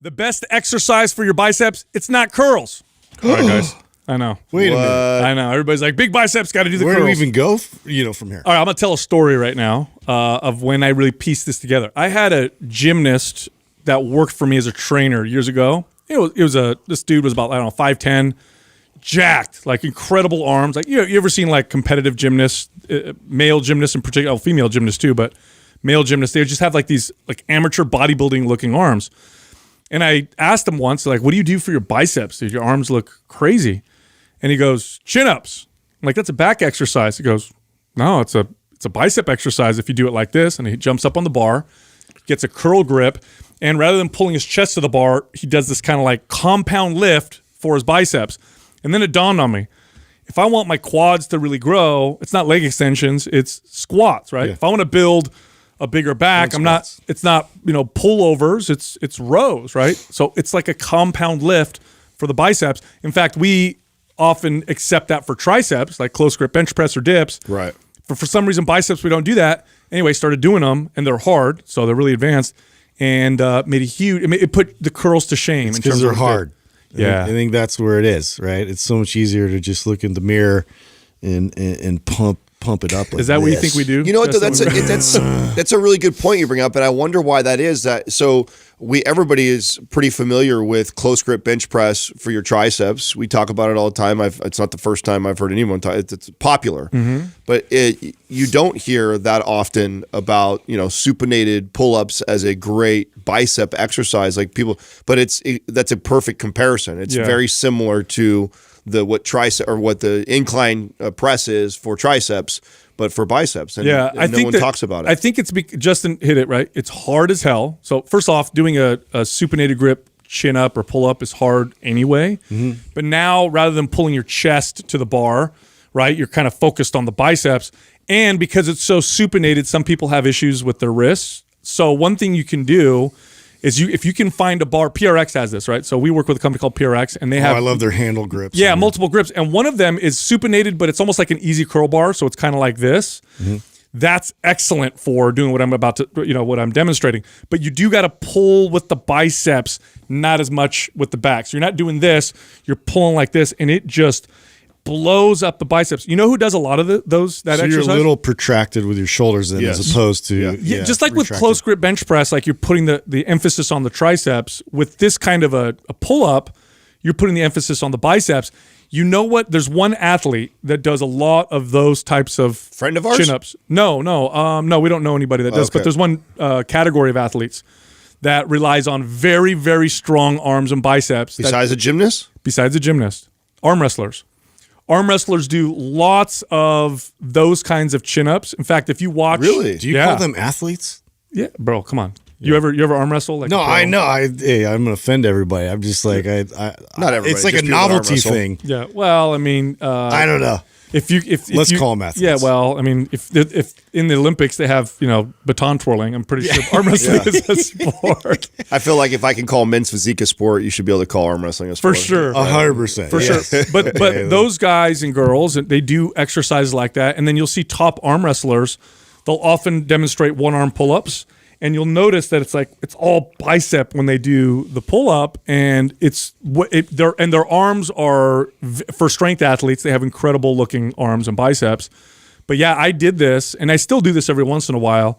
The best exercise for your biceps, it's not curls. All right, guys. I know. Wait a minute. I know. Everybody's like, big biceps, got to do the Where curls. do we even go, from here? All right, I'm going to tell a story right now of when I really pieced this together. I had a gymnast that worked for me as a trainer years ago. This dude was about, 5'10", jacked, like incredible arms. Like, you ever seen like competitive gymnasts, male gymnasts in particular, female gymnasts too, but male gymnasts, they just have like these like amateur bodybuilding looking arms. And I asked him once, like, what do you do for your biceps? Your arms look crazy. And he goes, chin-ups. I'm like, that's a back exercise. He goes, no, it's a bicep exercise if you do it like this. And he jumps up on the bar, gets a curl grip, and rather than pulling his chest to the bar, he does this kind of like compound lift for his biceps. And then it dawned on me, if I want my quads to really grow, it's not leg extensions, it's squats, right? Yeah. If I want to build a bigger back, it's not pullovers, it's rows, right? So it's like a compound lift for the biceps. In fact, we often accept that for triceps, like close grip bench press or dips. Right. But for some reason, biceps, we don't do that. Anyway, started doing them, and they're hard, so they're really advanced, and it put the curls to shame. Because they're hard. Yeah. I think that's where it is, right? It's so much easier to just look in the mirror and pump it up. Like is that what you think we do? You know what? That's a really good point you bring up, and I wonder why that is. Everybody is pretty familiar with close grip bench press for your triceps. We talk about it all the time. It's not the first time I've heard anyone talk. It's popular, but you don't hear that often about supinated pull-ups as a great bicep exercise, like people. But that's a perfect comparison. It's very similar to what the incline press is for triceps, but for biceps. And I think no one talks about it. I think Justin hit it right. It's hard as hell. So first off, doing a supinated grip chin up or pull up is hard anyway. But now rather than pulling your chest to the bar, right, you're kind of focused on the biceps. And because it's so supinated, some people have issues with their wrists. So one thing you can do is if you can find a bar, PRX has this, right? So we work with a company called PRX, and they have— I love their handle grips. Yeah, multiple grips. And one of them is supinated, but it's almost like an easy curl bar, so it's kind of like this. That's excellent for doing what I'm about to, what I'm demonstrating. But you do got to pull with the biceps, not as much with the back. So you're not doing this, you're pulling like this, and it just blows up the biceps. You know who does a lot of that exercise? You're a little protracted with your shoulders then, as opposed to just like with close grip bench press, like you're putting the emphasis on the triceps. With this kind of a pull up, you're putting the emphasis on the biceps. You know what? There's one athlete that does a lot of those types of friend of ours? Chin ups. No, we don't know anybody that does. Okay. But there's one category of athletes that relies on very, very strong arms and biceps. Besides a gymnast? Besides a gymnast, arm wrestlers. Arm wrestlers do lots of those kinds of chin-ups. In fact, if you watch— Really? Do you call them athletes? Yeah, bro, come on. You ever arm wrestle? Like no, I know. I'm going to offend everybody. I'm just like, not everybody. It's like a novelty thing. Yeah, well, I mean— I don't know. Let's call them athletes. Yeah, well, I mean, if in the Olympics they have baton twirling, I'm pretty sure arm wrestling is a sport. I feel like if I can call men's physique a sport, you should be able to call arm wrestling a sport. For sure, 100%. For sure. But those guys and girls, they do exercises like that, and then you'll see top arm wrestlers. They'll often demonstrate one arm pull-ups. And you'll notice that it's all bicep when they do the pull up, and their arms are, for strength athletes, they have incredible looking arms and biceps. But yeah, I did this, and I still do this every once in a while.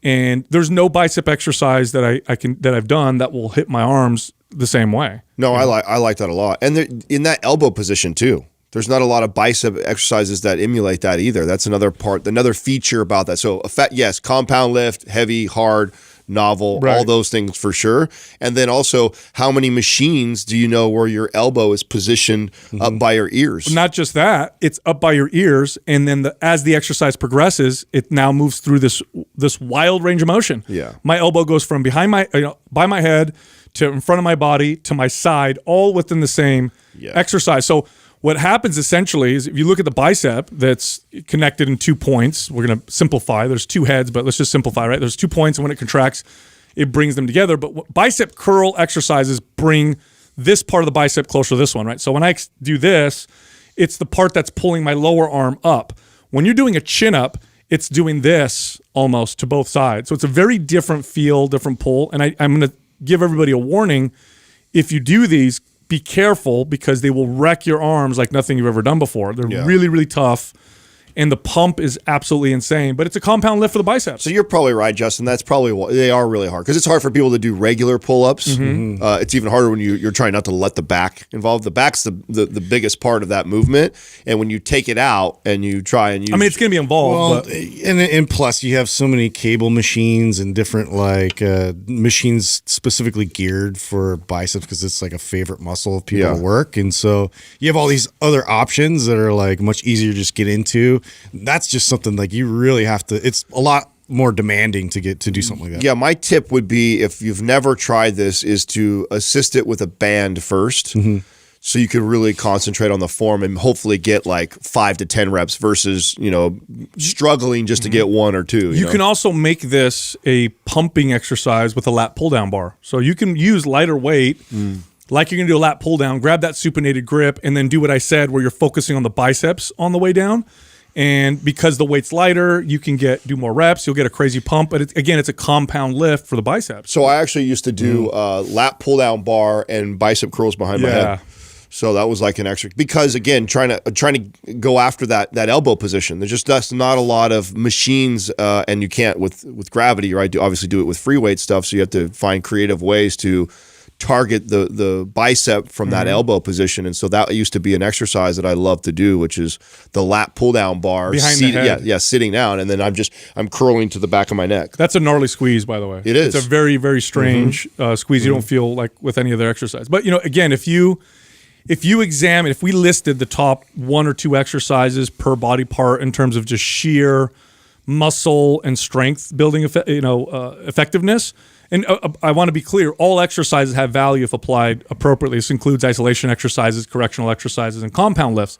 And there's no bicep exercise that I've done that will hit my arms the same way. No, I like that a lot, and in that elbow position too. There's not a lot of bicep exercises that emulate that either. That's another feature about that. So, yes, compound lift, heavy, hard, novel, all those things for sure. And then also, how many machines do you know where your elbow is positioned up by your ears? Not just that, it's up by your ears, and then as the exercise progresses, it now moves through this wild range of motion. Yeah, my elbow goes from behind by my head to in front of my body to my side, all within the same exercise. So what happens essentially is if you look at the bicep that's connected in 2 points, we're going to simplify. There's 2 heads, but let's just simplify, right? There's 2 points, and when it contracts, it brings them together. But bicep curl exercises bring this part of the bicep closer to this one, right? So when I do this, it's the part that's pulling my lower arm up. When you're doing a chin up, it's doing this almost to both sides. So it's a very different feel, different pull. And I'm going to give everybody a warning. If you do these, be careful because they will wreck your arms like nothing you've ever done before. They're really, really tough. And the pump is absolutely insane, but it's a compound lift for the biceps. So you're probably right, Justin. That's probably why they are really hard because it's hard for people to do regular pull-ups. It's even harder when you're trying not to let the back involve. The back's the biggest part of that movement, and when you take it out and you try and use, I mean, it's going to be involved. Well, and plus you have so many cable machines and different like machines specifically geared for biceps because it's like a favorite muscle of people to work, and so you have all these other options that are like much easier to just get into. That's just something like you really have to. It's a lot more demanding to get to do something like that. Yeah, my tip would be if you've never tried this, is to assist it with a band first. So you can really concentrate on the form and hopefully get like 5 to 10 reps versus, struggling just to get 1 or 2. You can also make this a pumping exercise with a lat pull down bar. So you can use lighter weight, like you're going to do a lat pull down, grab that supinated grip, and then do what I said where you're focusing on the biceps on the way down. And because the weight's lighter, you can do more reps. You'll get a crazy pump. But it's a compound lift for the biceps. So I actually used to do lat pull down bar and bicep curls behind my head. So that was like an extra because again, trying to go after that elbow position. That's not a lot of machines, and you can't with gravity, right? You obviously do it with free weight stuff. So you have to find creative ways to target the bicep from that elbow position, and so that used to be an exercise that I love to do, which is the lat pull down bar behind the head. Sitting down, and then I'm curling to the back of my neck. That's a gnarly squeeze, by the way. It is. It's a very, very strange squeeze. You don't feel like with any other exercise. But again, if we listed the top 1 or 2 exercises per body part in terms of just sheer muscle and strength building, effectiveness. And I want to be clear, all exercises have value if applied appropriately. This includes isolation exercises, correctional exercises, and compound lifts.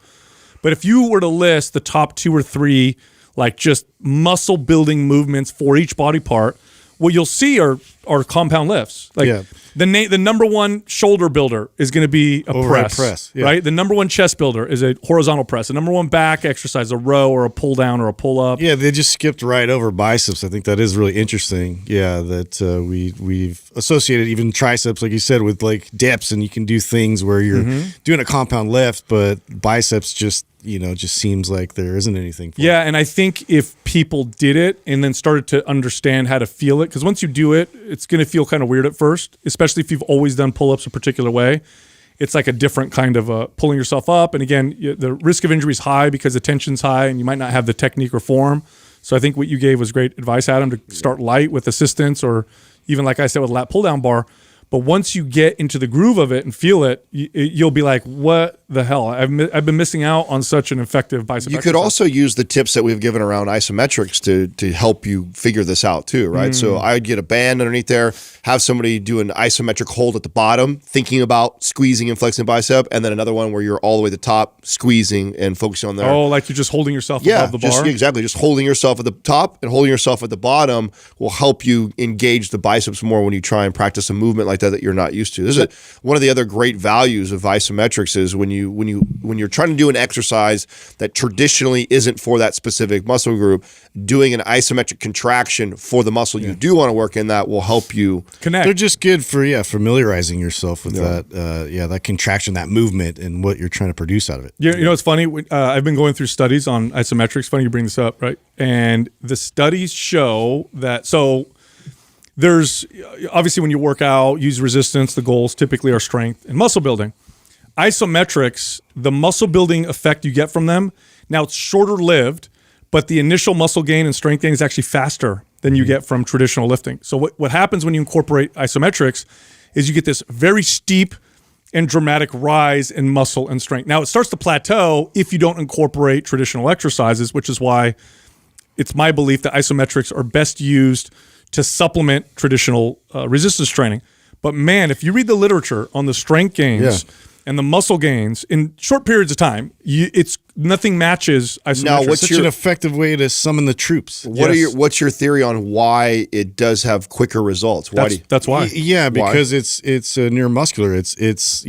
But if you were to list the top 2 or 3, like just muscle building movements for each body part, what you'll see are compound lifts. Like the number 1 shoulder builder is going to be a press, right? The number 1 chest builder is a horizontal press. The number 1 back exercise, a row or a pull down or a pull up. Yeah, they just skipped right over biceps. I think that is really interesting. Yeah, that we've associated even triceps, like you said, with like dips, and you can do things where you're doing a compound lift, but biceps just seems like there isn't anything for it. And I think if people did it and then started to understand how to feel it, because once you do it, it's going to feel kind of weird at first, especially if you've always done pull-ups a particular way. It's like a different kind of pulling yourself up. And again, the risk of injury is high because the tension's high and you might not have the technique or form. So I think what you gave was great advice, Adam, to start light with assistance or even, like I said, with a lat pull-down bar. But once you get into the groove of it and feel it, you'll be like, what the hell? I've been missing out on such an effective bicep exercise. Could also use the tips that we've given around isometrics to help you figure this out too, right? So I'd get a band underneath there, have somebody do an isometric hold at the bottom, thinking about squeezing and flexing bicep, and then another one where you're all the way to the top, squeezing and focusing on there. Oh, like you're just holding yourself above the bar? Exactly. Just holding yourself at the top and holding yourself at the bottom will help you engage the biceps more when you try and practice a movement like that you're not used to. This is one of the other great values of isometrics is when you're trying to do an exercise that traditionally isn't for that specific muscle group, doing an isometric contraction for the muscle you do want to work in that will help you connect. They're just good for familiarizing yourself with that contraction, that movement, and what you're trying to produce out of it. It's funny. I've been going through studies on isometrics. Funny you bring this up, right? And the studies show that there's obviously when you work out, use resistance, the goals typically are strength and muscle building. Isometrics, the muscle building effect you get from them, now it's shorter lived, but the initial muscle gain and strength gain is actually faster than you get from traditional lifting. So what happens when you incorporate isometrics is you get this very steep and dramatic rise in muscle and strength. Now it starts to plateau if you don't incorporate traditional exercises, which is why it's my belief that isometrics are best used to supplement traditional resistance training. But man, if you read the literature on the strength gains and the muscle gains in short periods of time, it's nothing matches isometrics. Now, what's such an effective way to summon the troops? What's your theory on why it does have quicker results? That's why. Yeah, because it's neuromuscular. It's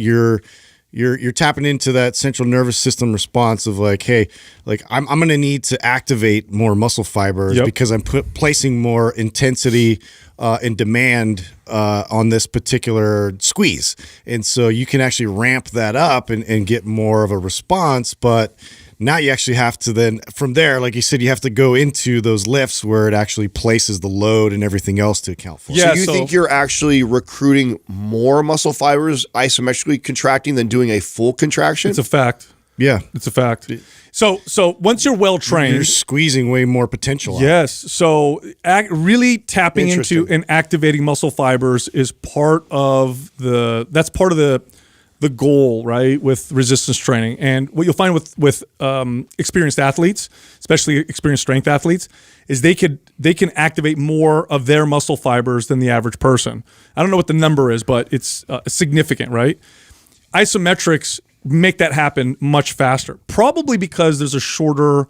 you're tapping into that central nervous system response of like, hey, like I'm going to need to activate more muscle fibers because I'm placing more intensity and demand on this particular squeeze. And so you can actually ramp that up and get more of a response. But now you actually have to then, from there, like you said, you have to go into those lifts where it actually places the load and everything else to account for. Yeah, so you think you're actually recruiting more muscle fibers isometrically contracting than doing a full contraction? It's a fact. Yeah. It's a fact. So once you're well trained, you're squeezing way more potential out. Yes. So really tapping into and activating muscle fibers is part of the goal, right, with resistance training. And what you'll find with experienced athletes, especially experienced strength athletes, is they can activate more of their muscle fibers than the average person. I don't know what the number is, but it's significant, right? Isometrics make that happen much faster, probably because there's a shorter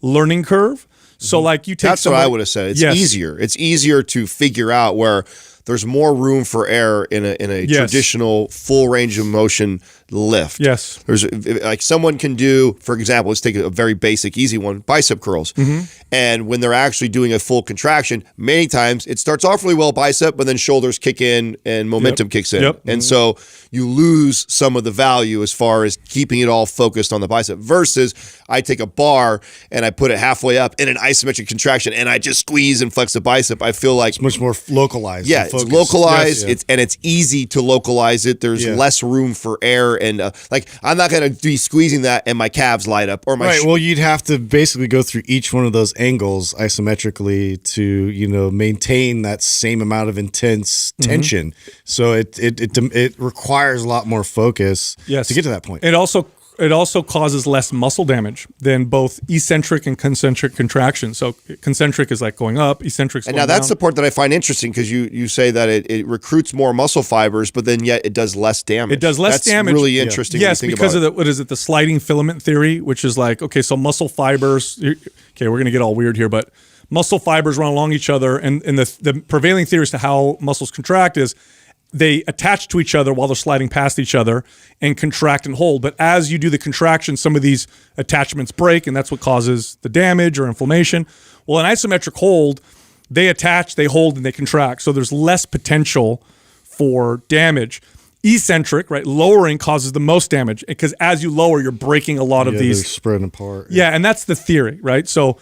learning curve. So like you take That's what I would have said. It's easier. It's easier to figure out where there's more room for error in a traditional full range of motion lift. Yes. There's like someone can do, for example, let's take a very basic, easy one, bicep curls. And when they're actually doing a full contraction, many times it starts off really well bicep, but then shoulders kick in and momentum kicks in. And so you lose some of the value as far as keeping it all focused on the bicep versus I take a bar and I put it halfway up in an isometric contraction and I just squeeze and flex the bicep. I feel like it's much more localized. Yeah, it's localized. It's easy to localize it. There's less room for error. And like I'm not going to be squeezing that and my calves light up or my well, you'd have to basically go through each one of those angles isometrically to maintain that same amount of intense tension. So it requires a lot more focus to get to that point. It also causes less muscle damage than both eccentric and concentric contractions. So concentric is like going up, eccentric is going down. And now that's the part that I find interesting because you say that it recruits more muscle fibers, but then yet it does less damage. It does less damage. That's really interesting. Yes, when you think because about of what is it, the sliding filament theory, which is like, okay, so muscle fibers, okay, we're going to get all weird here, but muscle fibers run along each other, and the prevailing theory as to how muscles contract is they attach to each other while they're sliding past each other and contract and hold. But as you do the contraction, some of these attachments break, and that's what causes the damage or inflammation. Well, an isometric hold, they attach, they hold, and they contract. So there's less potential for damage. Eccentric, right, lowering causes the most damage because as you lower, you're breaking a lot of these. They're spreading apart. Yeah, and that's the theory, right? So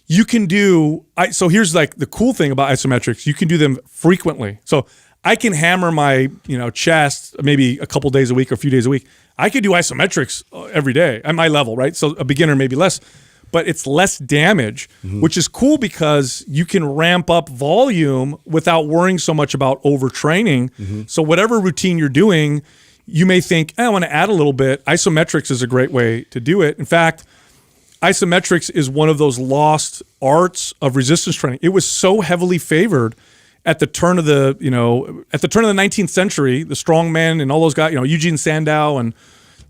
you can do, so here's like the cool thing about isometrics, you can do them frequently. So I can hammer my, chest maybe a couple days a week or a few days a week. I could do isometrics every day at my level, right? So a beginner maybe less, but it's less damage, which is cool because you can ramp up volume without worrying so much about overtraining. So whatever routine you're doing, you may think, I want to add a little bit. Isometrics is a great way to do it. In fact, isometrics is one of those lost arts of resistance training. It was so heavily favored at the turn of the 19th century, the strongmen and all those guys, Eugene Sandow and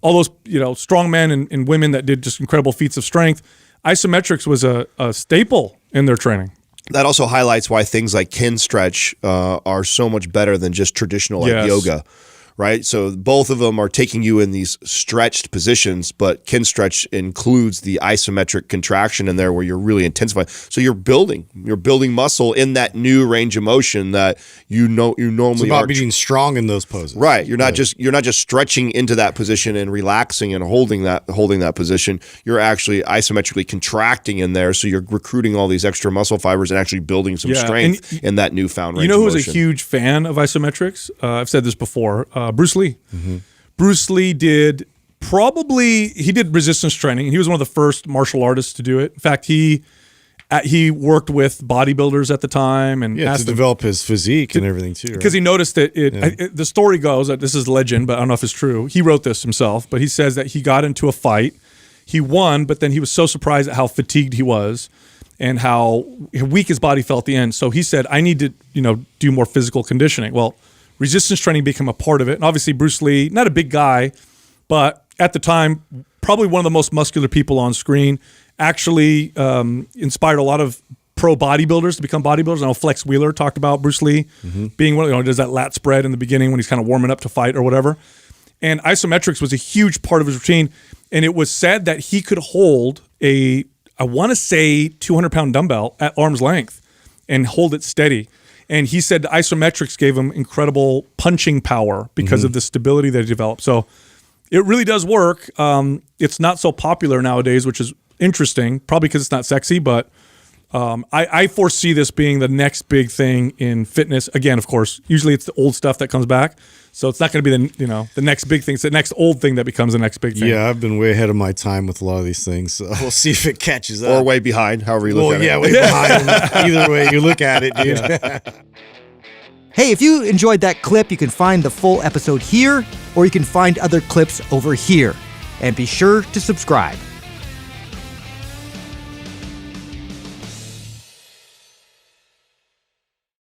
all those, strongmen and women that did just incredible feats of strength. Isometrics was a staple in their training. That also highlights why things like kin stretch are so much better than just traditional yoga. Right? So both of them are taking you in these stretched positions, but kin stretch includes the isometric contraction in there where you're really intensifying. So you're building muscle in that new range of motion that you normally it's about being strong in those poses. Right. You're not just stretching into that position and relaxing and holding that position. You're actually isometrically contracting in there. So you're recruiting all these extra muscle fibers and actually building some strength in that newfound range of motion. You know who's a huge fan of isometrics? I've said this before. Bruce Lee. Bruce Lee did resistance training. He was one of the first martial artists to do it. In fact, he worked with bodybuilders at the time and to develop his physique and everything too. Because he noticed that the story goes that this is legend, but I don't know if it's true. He wrote this himself, but he says that he got into a fight, he won, but then he was so surprised at how fatigued he was and how weak his body felt at the end. So he said, I need to do more physical conditioning. Well, resistance training became a part of it. And obviously Bruce Lee, not a big guy, but at the time, probably one of the most muscular people on screen, actually inspired a lot of pro bodybuilders to become bodybuilders. I know Flex Wheeler talked about Bruce Lee being one, does that lat spread in the beginning when he's kind of warming up to fight or whatever. And isometrics was a huge part of his routine. And it was said that he could hold I want to say 200-pound dumbbell at arm's length and hold it steady. And he said the isometrics gave him incredible punching power because of the stability that he developed. So it really does work. It's not so popular nowadays, which is interesting, probably because it's not sexy, but I foresee this being the next big thing in fitness. Again, of course, usually it's the old stuff that comes back. So it's not going to be the next big thing. It's the next old thing that becomes the next big thing. Yeah, I've been way ahead of my time with a lot of these things. So we'll see if it catches up. Or way behind, however you look at it. Yeah, way behind. Either way you look at it, dude. Yeah. Hey, if you enjoyed that clip, you can find the full episode here, or you can find other clips over here. And be sure to subscribe.